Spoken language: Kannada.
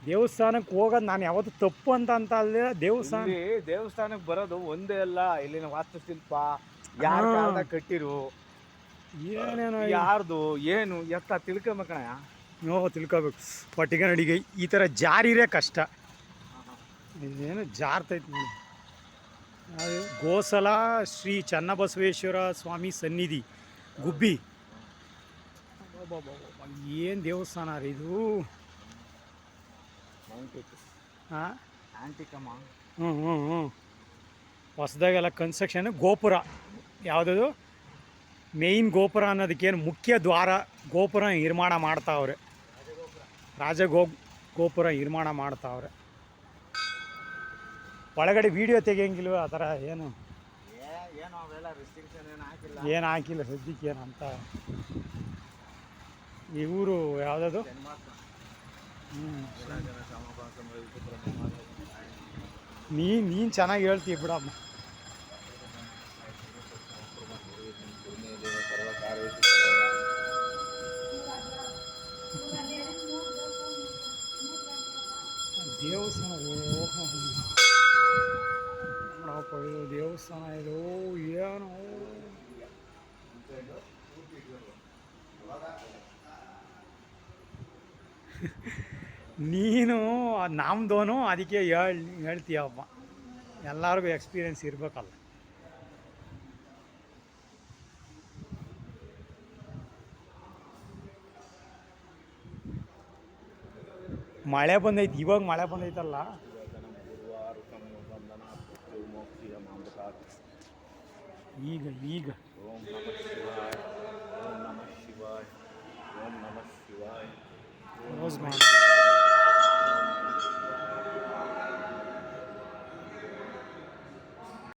ದೇವಸ್ಥಾನಕ್ಕೆ ಹೋಗೋದು ನಾನು ಯಾವತ್ತೂ ತಪ್ಪು ಅಂತ ಅಲ್ಲದೆ ದೇವಸ್ಥಾನಕ್ಕೆ ಬರೋದು ಒಂದೇ ಅಲ್ಲ, ಇಲ್ಲಿನ ವಾಸ್ತುಶಿಲ್ಪ ಯಾರ ಕಾಲದಾಗ ಕಟ್ಟಿರು, ಏನೇನೋ ಯಾರ್ದು ಏನು ಎತ್ತ ತಿಳ್ಕೊಬೇಕಣ. ತಿಳ್ಕೊಬೇಕು. ಪಟ್ಟಿಗೆ ನಡಿಗೆ ಈ ಥರ ಜಾರಿರೇ ಕಷ್ಟ. ಇದೇನು ಜಾರ್ತೈತೆ ನೋಡಿ. ಅದು ಗೋಸಲ ಶ್ರೀ ಚನ್ನಬಸವೇಶ್ವರ ಸ್ವಾಮಿ ಸನ್ನಿಧಿ ಗುಬ್ಬಿ. ಏನು ದೇವಸ್ಥಾನ ರೀ ಇದು. ಹಾಂ ಹ್ಞೂ ಹೊಸದಾಗೆಲ್ಲ ಕನ್ಸ್ಟ್ರಕ್ಷನ್. ಗೋಪುರ ಯಾವುದದು ಮೇಯ್ನ್ ಗೋಪುರ ಅನ್ನೋದಕ್ಕೇನು ಮುಖ್ಯ ದ್ವಾರ ಗೋಪುರ ನಿರ್ಮಾಣ ಮಾಡ್ತಾವ್ರೆ. ಗೋಪುರ ನಿರ್ಮಾಣ ಮಾಡ್ತಾವ್ರೆ. ಒಳಗಡೆ ವಿಡಿಯೋ ತೆಗಿಯಂಗಿಲ್ವ ಆ ಥರ ಏನು ಹಾಕಿಲ್ಲ ಸದ್ಯಕ್ಕೆ ಏನಂತ. ಇವರು ಯಾವುದದು ನೀನು ಚೆನ್ನಾಗಿ ಹೇಳ್ತೀವಿ ಬಿಡಮ್ಮ. ದೇವಸ್ಥಾನ ನೋಡಪ್ಪ, ಇದು ದೇವಸ್ಥಾನ ಇದು ಏನು. ನೀನು ನಮ್ದೋನು ಅದಕ್ಕೆ ಹೇಳ್ತೀಯಪ್ಪ. ಎಲ್ಲರಿಗೂ ಎಕ್ಸ್ಪೀರಿಯೆನ್ಸ್ ಇರಬೇಕಲ್ಲ. ಮಳೆ ಬಂದೈತಿ, ಇವಾಗ ಮಳೆ ಬಂದೈತಲ್ಲ. ಈಗ ಓಂ ನಮಃ ಶಿವಾಯ, ಓಂ ನಮಃ ಶಿವಾಯ, ಓಂ ನಮಃ ಶಿವಾಯ. ಕ್ಲೋಸ್ ಮಾಡಿ.